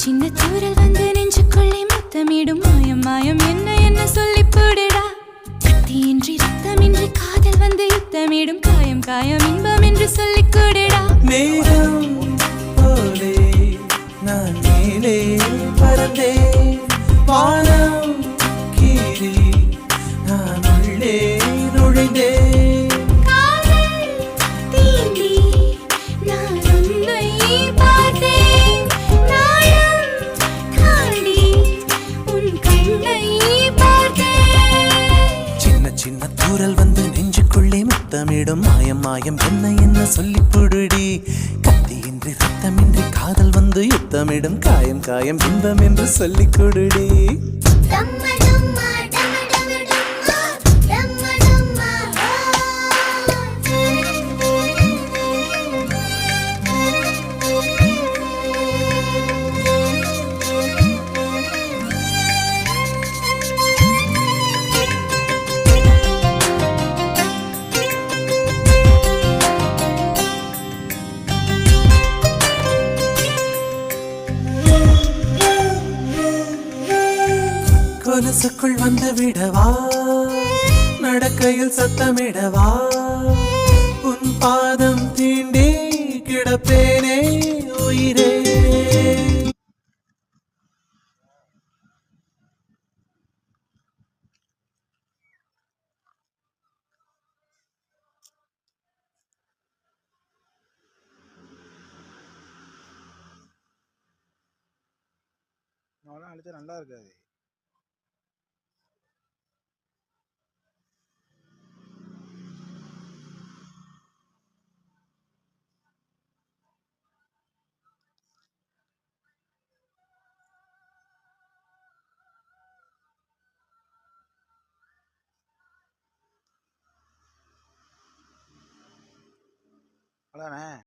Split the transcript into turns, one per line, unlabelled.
சின்ன தூரல் வந்து நெஞ்சுக்குள்ளே முத்தமிடும் மாயம் மாயம் என்ன என்ன சொல்லி போடுடா. கத்தியின்றி ரத்தமின்றி காதல் வந்து யுத்தமிடும் காயம் காயம் இன்பம் என்று சொல்லி கூடுடா.
மேகம் போலே நான் மேலே பறந்தேன், வானம் கீறி நான் உள்ளே நுழைந்தேன். சின்ன தூரல் வந்து நெஞ்சுக்குள்ளே முத்தமிடும் மாயம் மாயம் என்ன என்ன சொல்லி புடுடி. கத்தியின்றி ரத்தமின்றி காதல் வந்து யுத்தமிடும் காயம் காயம் இன்பம் என்று சொல்லி கொடுடி. கொலுசுக்குள் வந்து விடவா, நடக்கையில் சத்தமிடவா, உன் பாதம் தீண்டி கிடப்பேனே உயிரே.
அடிச்சா நல்லா இருக்காது. அவ்வளோதானே.